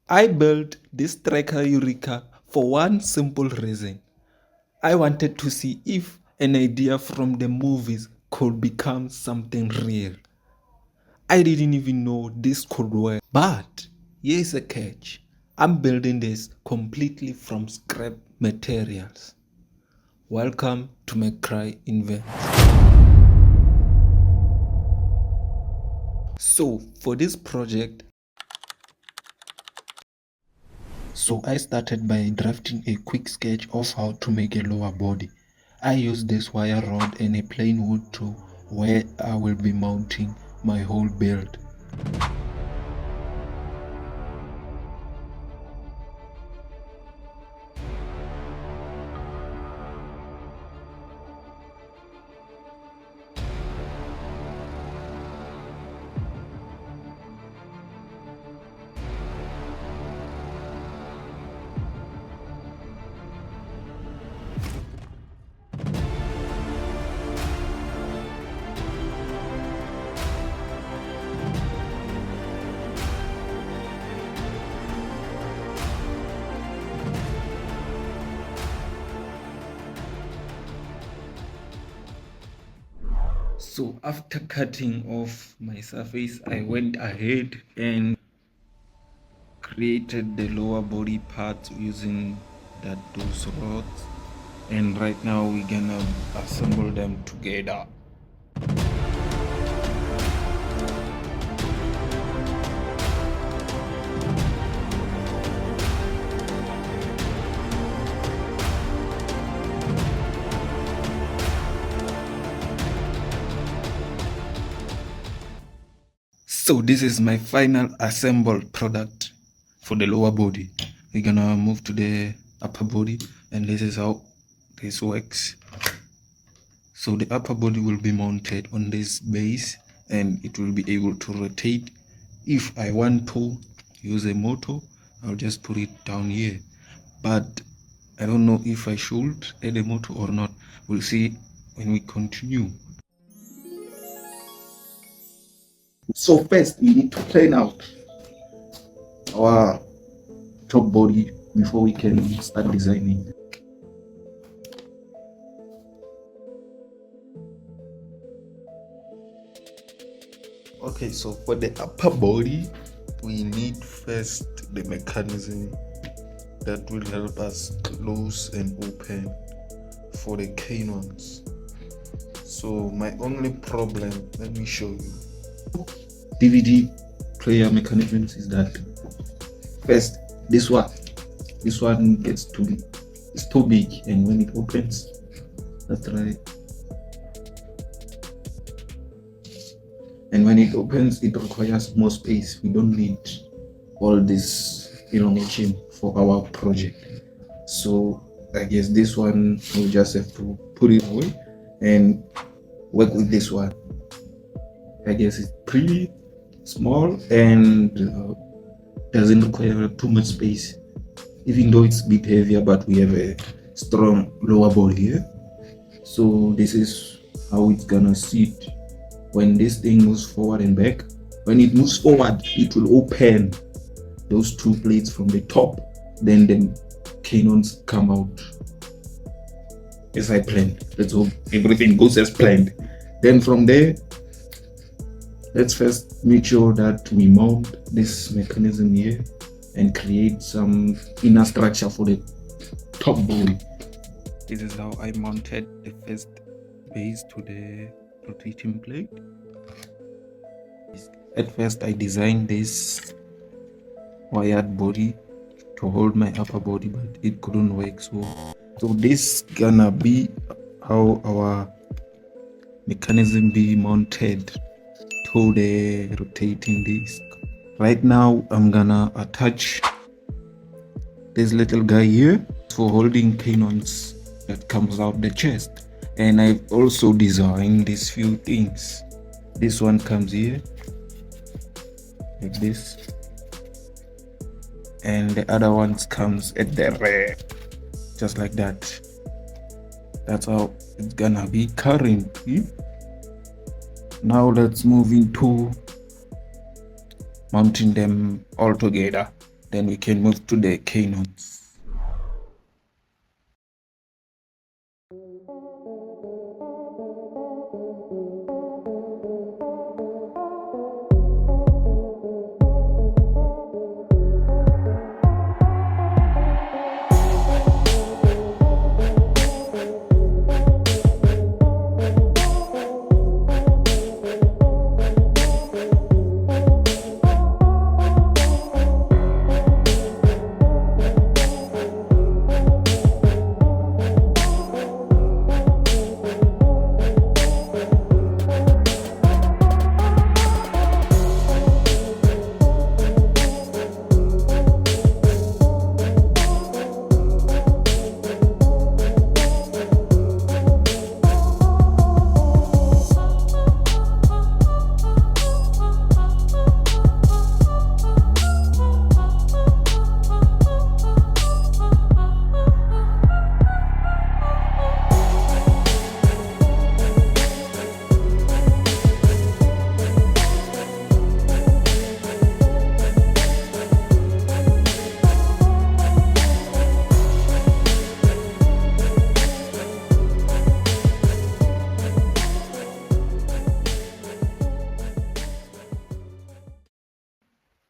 I built this tracker Eureka for one simple reason. I wanted to see if an idea from the movies could become something real. I didn't even know this could work. But here's a catch. I'm building this completely from scrap materials. Welcome to McCry Invent. So for this project, I started by drafting a quick sketch of how to make a lower body. I used this wire rod and a plain wood tool where I will be mounting my whole build. So after cutting off my surface, I went ahead and created the lower body part using those rods, and right now we're gonna assemble them together. So this is my final assembled product for the lower body. We're gonna move to the upper body, and this is how this works. So the upper body will be mounted on this base and it will be able to rotate. If I want to use a motor, I'll just put it down here, but I don't know if I should add a motor or not. We'll see when we continue. So first we need to plan out our top body before we can start designing. Okay, so for the upper body, we need first the mechanism that will help us close and open for the canons. So my only problem, let me show you. DVD player mechanisms is that first this one gets too big. It's too big, and when it opens, that's right. And when it opens, it requires more space. We don't need all this elongation for our project. So I guess this one we'll just have to put it away and work with this one. I guess it's pretty small and doesn't require too much space, even though it's a bit heavier, but we have a strong lower body here. So this is how it's gonna sit when this thing moves forward and back. When it moves forward, it will open those two plates from the top, then the canons come out as I planned. Let's hope everything goes as planned. Then from there, let's first make sure that we mount this mechanism here and create some inner structure for the top body. This is how I mounted the first base to the rotating plate. At first I designed this wired body to hold my upper body, but it couldn't work. So this gonna be how our mechanism be mounted to the rotating disc. Right now I'm gonna attach this little guy here for holding canons that comes out the chest, and I've also designed these few things. This one comes here like this, and the other ones comes at the rear just like that. That's how it's gonna be currently. Now let's move into mounting them all together. Then we can move to the canons.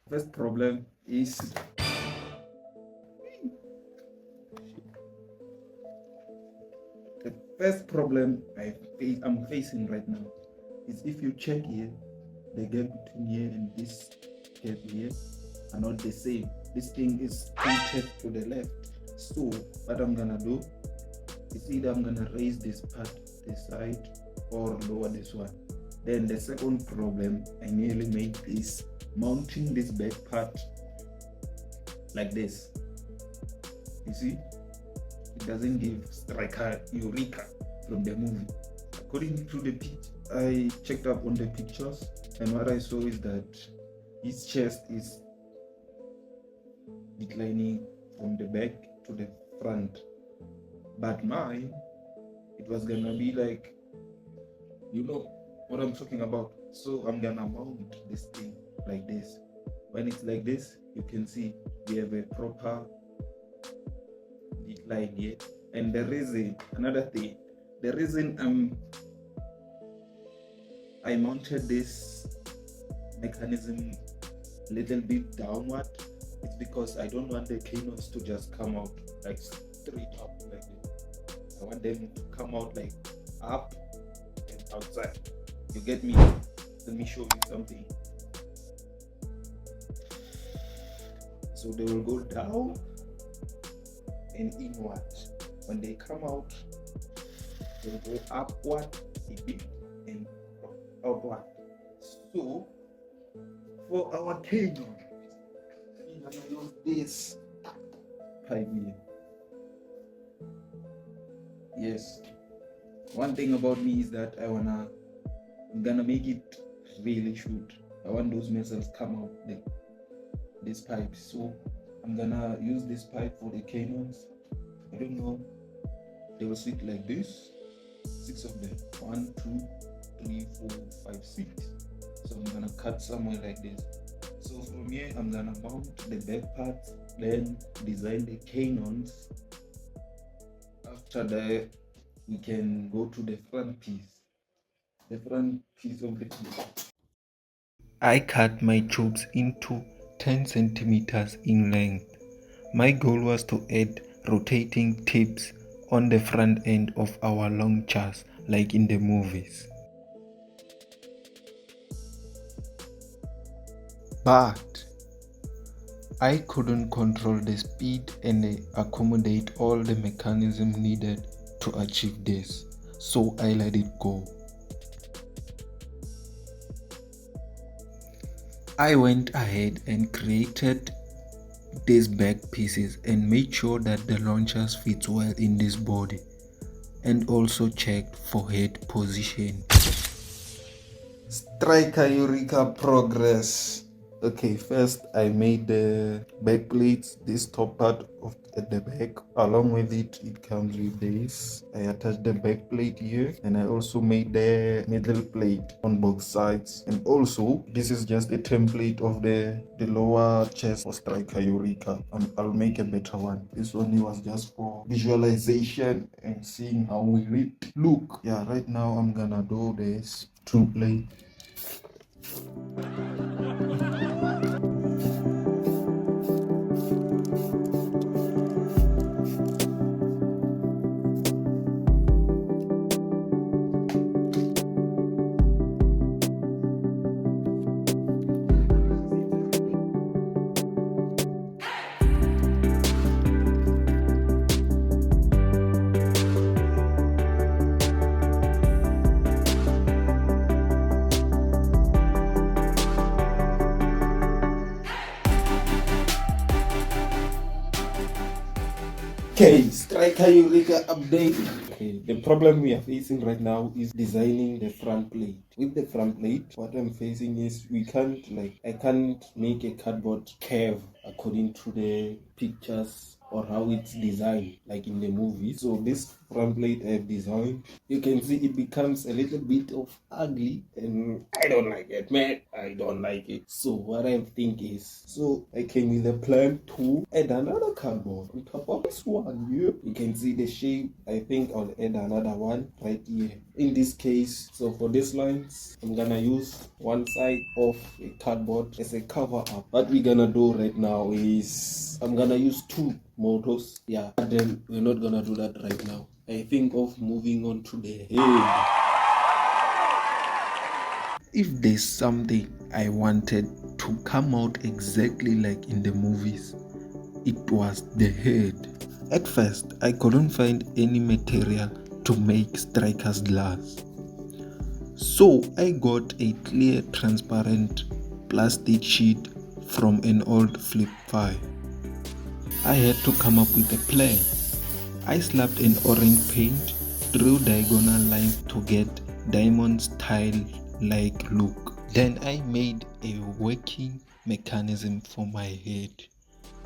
First problem is the first problem I'm facing right now is if you check here, the gap between here and this gap here are not the same. This thing is tilted to the left. So what I'm gonna do is either I'm gonna raise this part this side or lower this one. Then the second problem I nearly made is mounting this back part like this. You see, it doesn't give striker eureka from the movie. According to the picture, I checked up on the pictures, and what I saw is that his chest is declining from the back to the front, but mine, it was gonna be like, you know what I'm talking about. So I'm gonna mount this thing like this. When it's like this, you can see we have a proper decline here. And the reason, another thing, the reason I mounted this mechanism a little bit downward, it's because I don't want the canons to just come out like straight up like this. I want them to come out like up and outside. You get me? Let me show you something. So they will go down and inward. When they come out, they will go upward a bit and outward. So for our canon, we're gonna use this pipe here. Yes. One thing about me is that I'm gonna make it really short. I want those muscles come out like this pipe. So I'm gonna use this pipe for the canons. I don't know. They will sit like this. 6 of them. 1, 2, 3, 4, 5, 6. So I'm gonna cut somewhere like this. So from here I'm gonna mount the back part, then design the canons. After that, we can go to the front piece. The front piece of the piece. I cut my tubes into 10 centimeters in length. My goal was to add rotating tips on the front end of our launchers like in the movies. But I couldn't control the speed and accommodate all the mechanism needed to achieve this, so I let it go. I went ahead and created these back pieces and made sure that the launchers fit well in this body, and also checked for head position. Striker Eureka progress. Okay, first I made the back plates, this top part of at the back. Along with it, it comes with this. I attached the back plate here, and I also made the middle plate on both sides. And also, this is just a template of the lower chest for striker Eureka. I'll make a better one. This one was just for visualization and seeing how will it look. Yeah, right now I'm gonna do this two plate. Okay, striker Eureka update. Okay, the problem we are facing right now is designing the front plate. With the front plate, what I'm facing is I can't make a cardboard curve according to the pictures or how it's designed like in the movie. So this front plate I've designed, you can see it becomes a little bit of ugly, and I don't like it, man. I don't like it. So what I think is, so I came with a plan to add another cardboard on top of this one here. You can see the shape. I think I'll add another one right here. In this case, so for these lines, I'm gonna use one side of a cardboard as a cover up. What we're gonna do right now is I'm gonna use two motors. Yeah, but then we're not gonna do that right now. I think of moving on to the head. If there's something I wanted to come out exactly like in the movies, it was the head. At first, I couldn't find any material to make striker's glass. So I got a clear transparent plastic sheet from an old flip file. I had to come up with a plan. I slapped an orange paint, drew diagonal lines to get diamond style like look. Then I made a working mechanism for my head.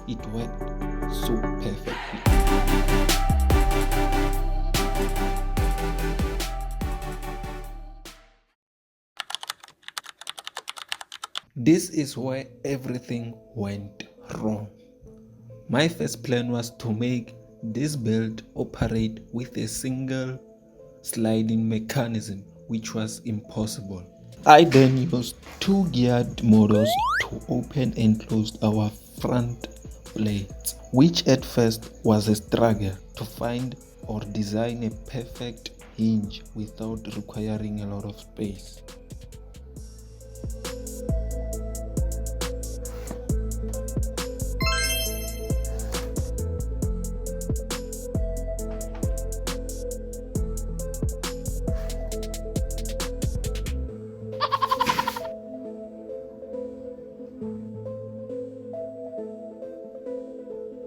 It worked so perfectly. This is where everything went wrong. My first plan was to make this build operate with a single sliding mechanism, which was impossible. I then used two geared motors to open and close our front plates, which at first was a struggle to find or design a perfect hinge without requiring a lot of space.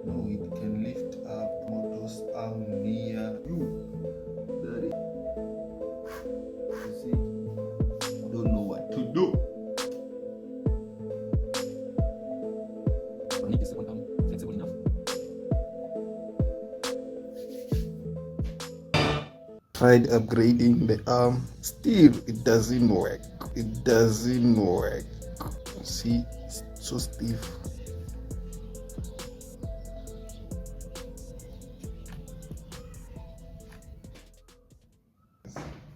No, it can lift up motors arm near you. That is, you see, I don't know what to do. I need this second arm flexible enough. Tried upgrading the arm, still it doesn't work. It doesn't work. See, it's so stiff.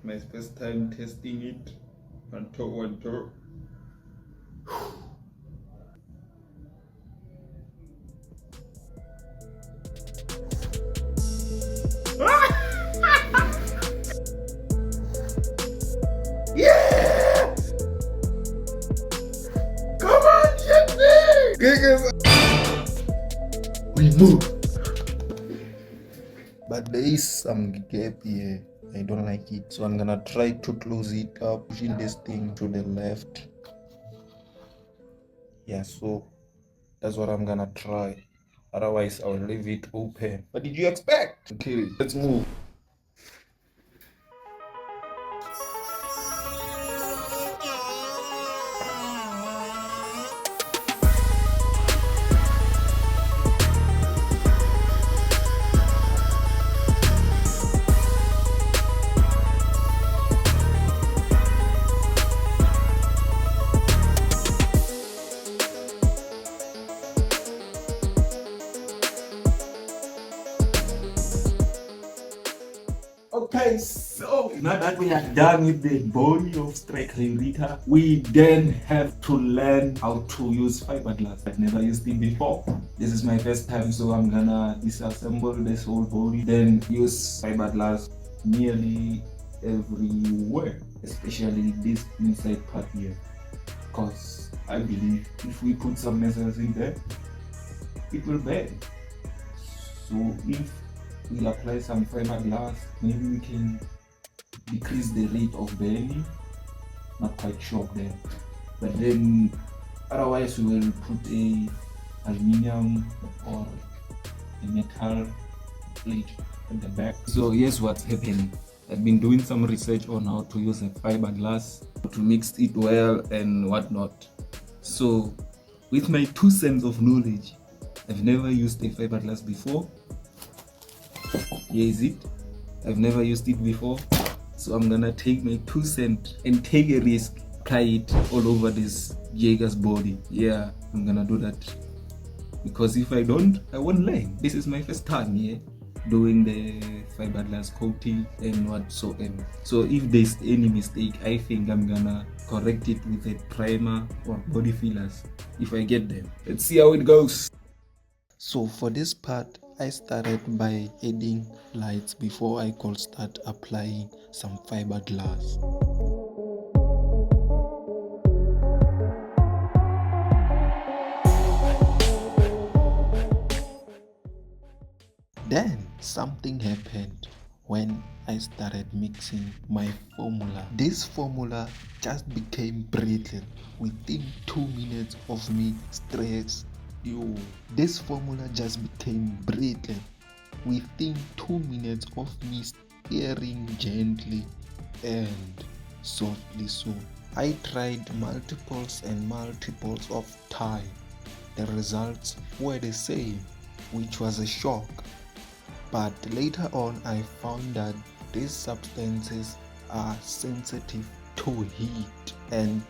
My first time testing it. 1 2 1 2. Yeah! Come on, Jeffy! We move. But there is some gap here. I don't like it, so I'm gonna try to close it up, pushing this thing to the left. Yeah, so that's what I'm gonna try. Otherwise, I'll leave it open. What did you expect? Okay, let's move. Okay, so now that we are done with the body of Striker, we then have to learn how to use fiberglass. I've never used it before. This is my first time, so I'm gonna disassemble this whole body, then use fiberglass nearly everywhere, especially this inside part here, because I believe if we put some measures in there, it will bend. So if we apply some fiberglass, maybe we can decrease the rate of bending. Not quite sure then, but then otherwise we will put a aluminium or a metal plate at the back. So here's what's happening. I've been doing some research on how to use a fiberglass to mix it well and whatnot. So with my 2 cents of knowledge, I've never used a fiberglass before. Here is it. I've never used it before, so I'm gonna take my 2 cents and take a risk, apply it all over this Yeager's body. Yeah, I'm gonna do that, because if I don't, I won't learn. This is my first time here doing the fiberglass coating and whatsoever. So if there's any mistake, I think I'm gonna correct it with a primer or body fillers if I get them. Let's see how it goes. So for this part, I started by adding lights before I could start applying some fiberglass. Then something happened when I started mixing my formula. This formula just became brittle within 2 minutes of me stress. This formula just became brittle within 2 minutes of me stirring gently and softly. So I tried multiples and multiples of time. The results were the same, which was a shock. But later on I found that these substances are sensitive to heat, and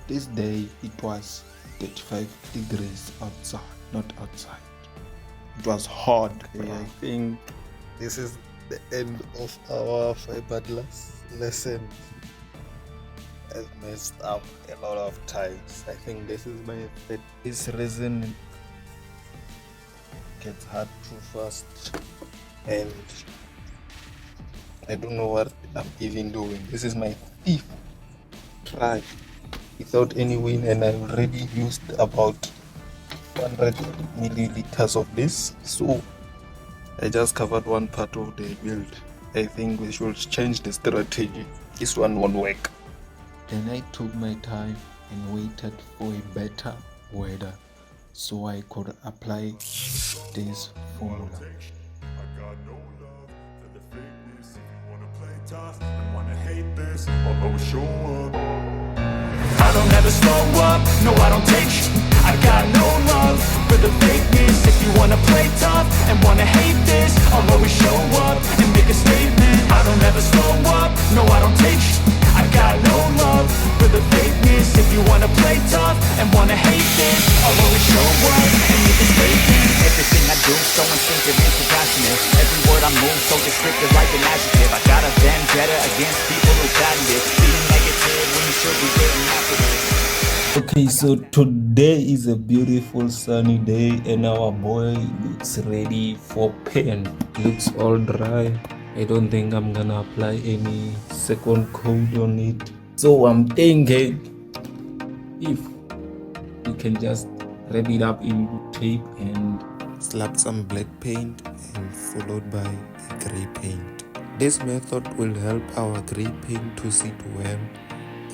this day it was 35 degrees outside, not outside. It was hot. Okay, I think this is the end of our fiberglass lesson. I've messed up a lot of times. I think this is my third. This resin gets hard too fast, and I don't know what I'm even doing. This is my 5th try without any win, and I already used about 100 milliliters of this. So I just covered one part of the build. I think we should change the strategy. This one won't work. Then I took my time and waited for a better weather so I could apply this formula. I don't ever slow up, no I don't take shit. I got no love for the fakeness. If you wanna play tough and wanna hate this, I'll always show up and make a statement. I don't ever slow up, no I don't take shit. I got no love for the fakeness. If you wanna play tough and wanna hate this, I'll always show up and make a statement. Everything I do so instinctive and compassionate. Every word I move so descriptive like an adjective. I got a vendetta against people who patent it. Being negative when you should be getting after it. Okay, so today is a beautiful sunny day and our boy looks ready for paint. Looks all dry. I don't think I'm gonna apply any second coat on it. So I'm thinking if you can just wrap it up in tape and slap some black paint and followed by a gray paint. This method will help our gray paint to sit well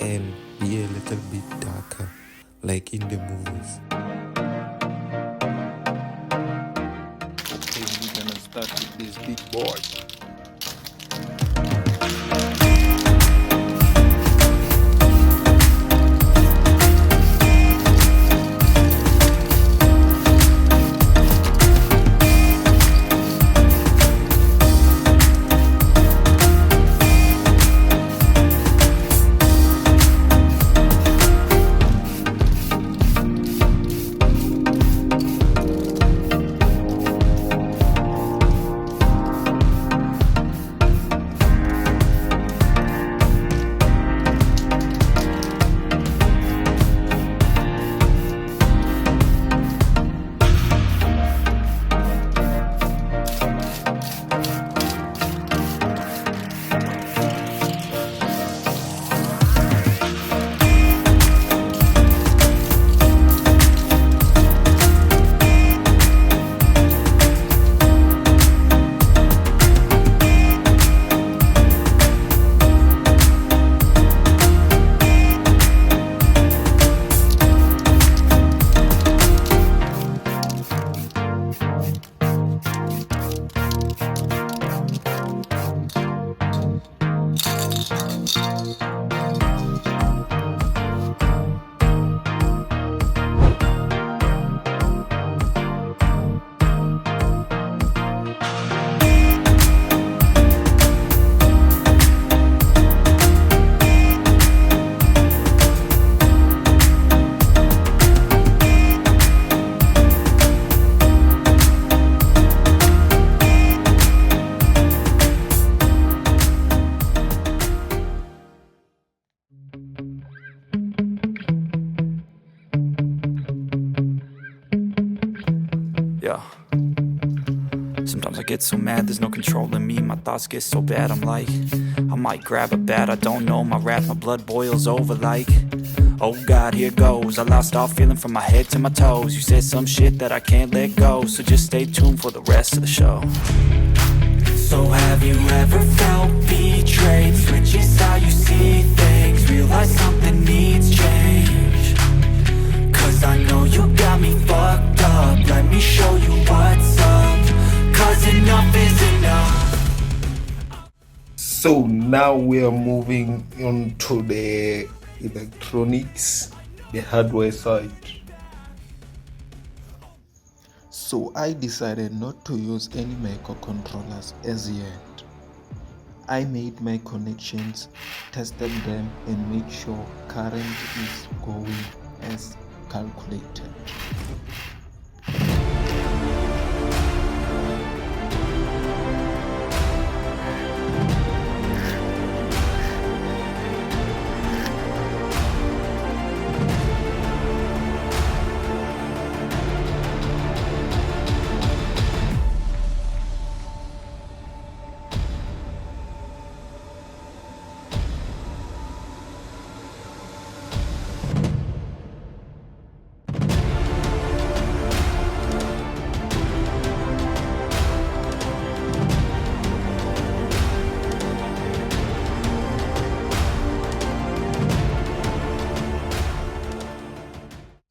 and be a little bit darker, like in the movies. Okay, we're gonna start with this big boy. Sometimes I get so mad, there's no controlling me. My thoughts get so bad, I'm like, I might grab a bat, I don't know. My wrath, my blood boils over like, oh God, here goes. I lost all feeling from my head to my toes. You said some shit that I can't let go, so just stay tuned for the rest of the show. So have you ever felt betrayed? Switches how you see things, realize something needs change. Cause I know you got me fucked up, let me show you what's up. Cause enough is enough. So now we are moving on to the electronics, the hardware side. So I decided not to use any microcontrollers as yet. I made my connections, tested them, and made sure current is going as calculated.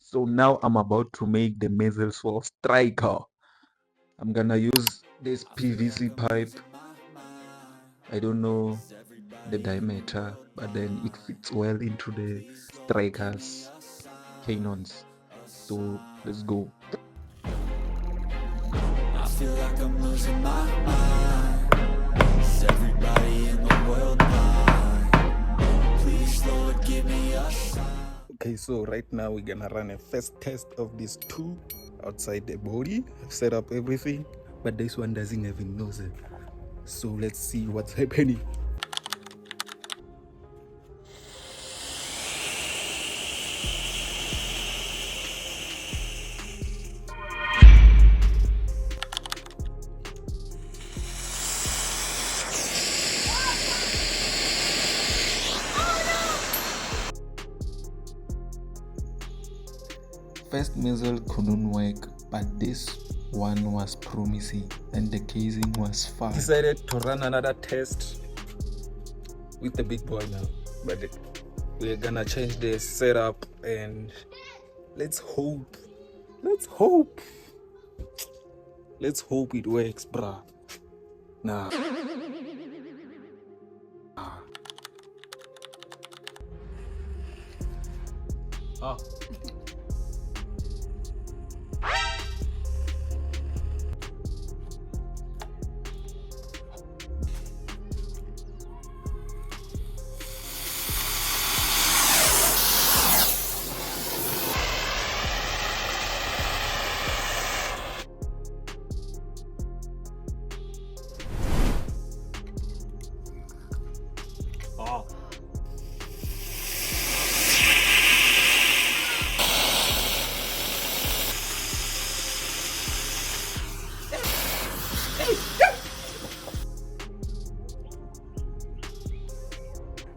So now I'm about to make the muzzles for striker. I'm gonna use this PVC pipe. I don't know the diameter, but then it fits well into the striker's cannons. So let's go. I feel like I'm losing my mind. Is everybody in the world blind? Please Lord give me a sign. Okay, so right now we're gonna run a first test of these two outside the body. I've set up everything, but this one doesn't have a nozzle. So let's see what's happening. First muzzle couldn't work, but this one was promising and the casing was fine. Decided to run another test with the big boy now, but we're gonna change the setup and let's hope it works, bruh. Nah.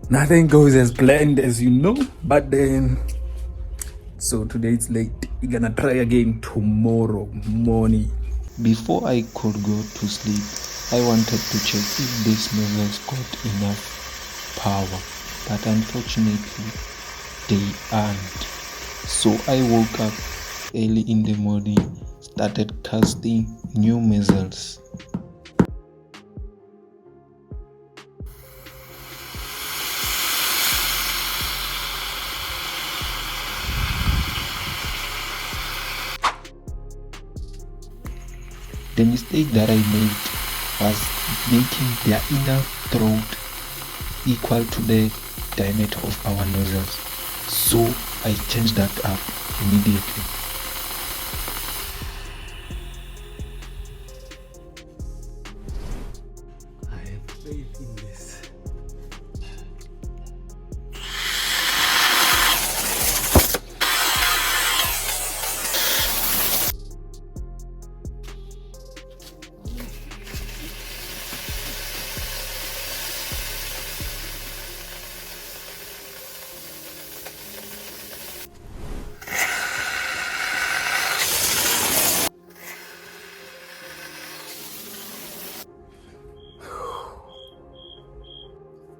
Nothing goes as planned, as you know, but then, so today it's late. We're gonna try again tomorrow morning. Before I could go to sleep, I wanted to check if these muzzles got enough power, but unfortunately they aren't. So I woke up early in the morning, started casting new muzzles. The mistake that I made was making their inner throat equal to the diameter of our nozzles. So I changed that up immediately. I have faith in this.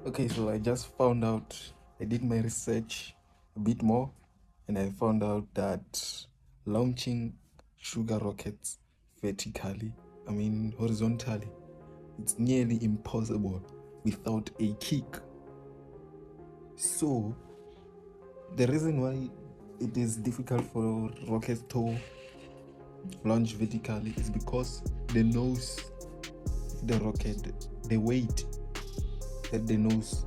Okay, so I just found out, I did my research a bit more, and I found out that launching sugar rockets horizontally, it's nearly impossible without a kick. So the reason why it is difficult for rockets to launch vertically is because the nose, the rocket, the weight at the nose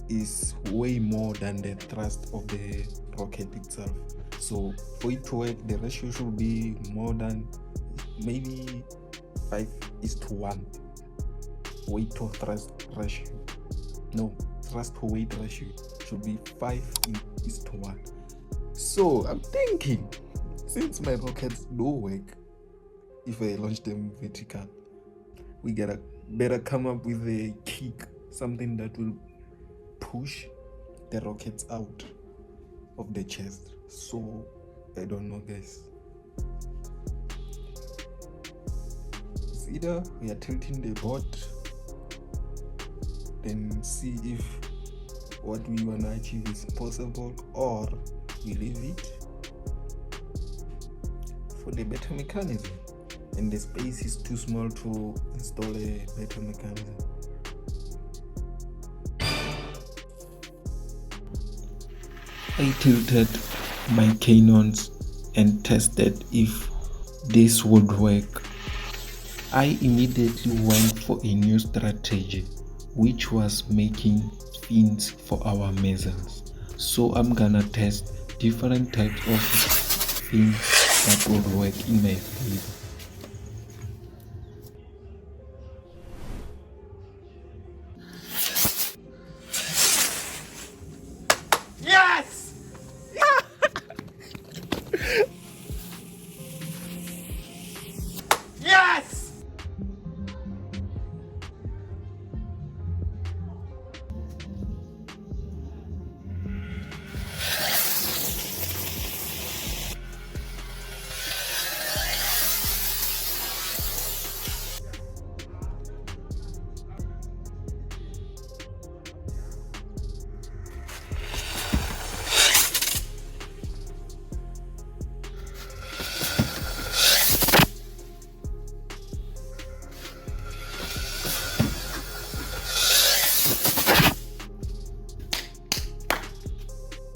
is way more than the thrust of the rocket itself. So for it to work, the ratio should be more than maybe 5:1 weight to thrust ratio. No, thrust to weight ratio should be 5:1. So I'm thinking, since my rockets don't work if I launch them vertical, we gotta better come up with a kick, something that will push the rockets out of the chest. So I don't know, guys. It's either we are tilting the boat, then see if what we want to achieve is possible, or we leave it for the better mechanism, and the space is too small to install a better mechanism. I tilted my cannons and tested if this would work. I immediately went for a new strategy, which was making fins for our missiles. So I'm gonna test different types of fins that would work in my favor. Yes! Yes!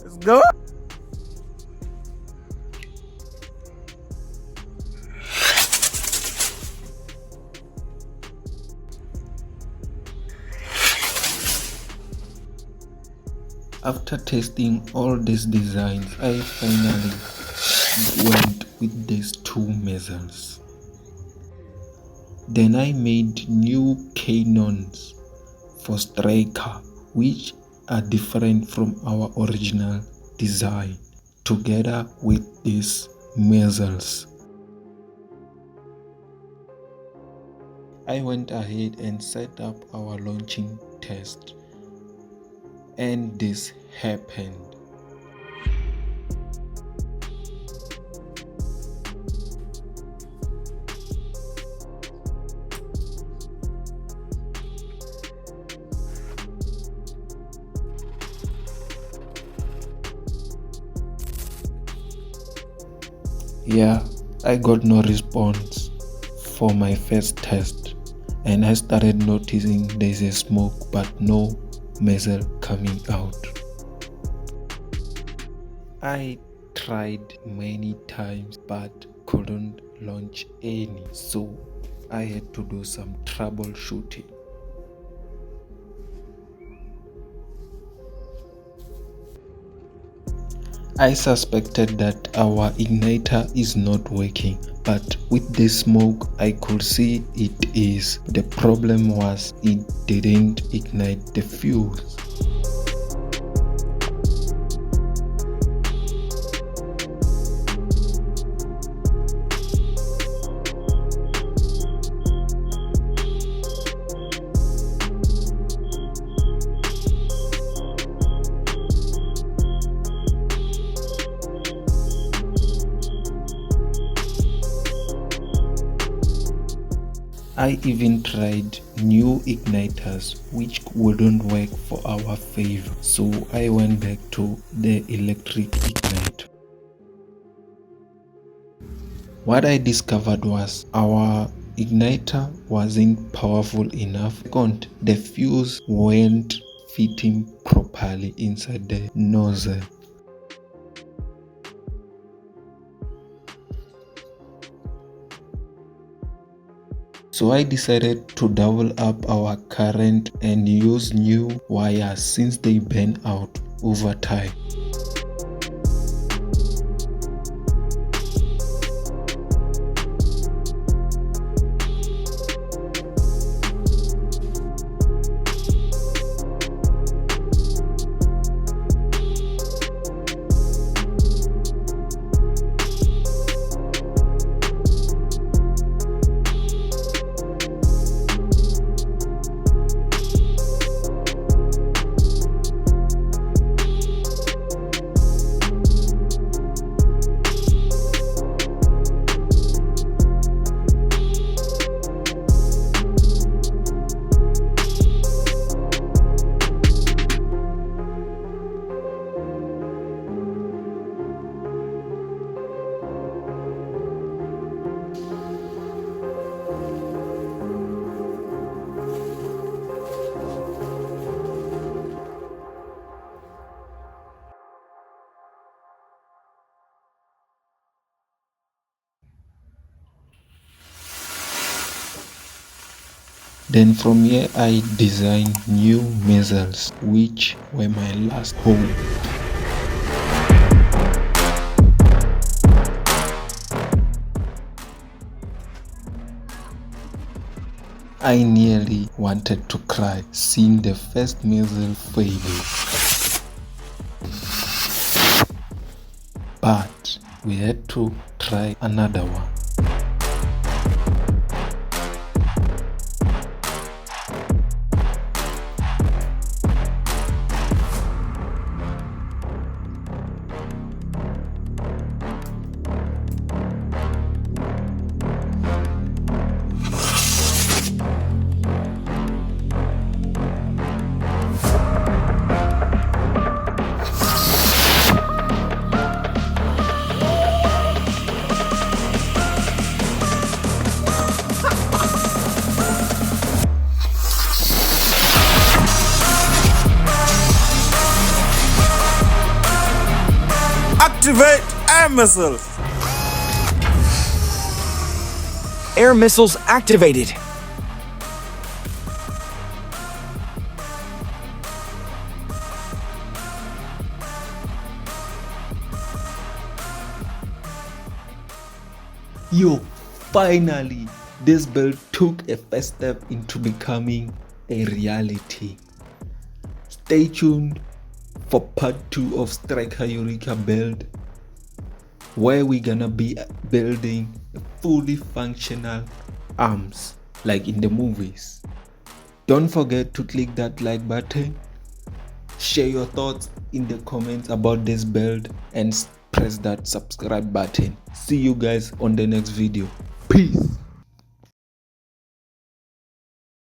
Let's go! After testing all these designs, I finally went with these two missiles. Then I made new cannons for Striker, which are different from our original design, together with these missiles. I went ahead and set up our launching test, and this happened. Yeah, I got no response for my first test, and I started noticing there's a smoke but no missile coming out. I tried many times but couldn't launch any, so I had to do some troubleshooting. I suspected that our igniter is not working, but with the smoke I could see it is. The problem was it didn't ignite the fuse. I even tried new igniters which wouldn't work for our favor, so I went back to the electric igniter. What I discovered was our igniter wasn't powerful enough. Second, the fuse weren't fitting properly inside the nozzle. So I decided to double up our current and use new wires since they burn out over time. Then from here I designed new missiles which were my last hope. I nearly wanted to cry seeing the first missile failing. But we had to try another one. Activate air missiles! Air missiles activated. Yo, finally, this build took a first step into becoming a reality. Stay tuned for part 2 of Striker Eureka build, where we're gonna be building a fully functional arms like in the movies. Don't forget to click that like button, share your thoughts in the comments about this build, and press that subscribe button. See you guys on the next video. Peace.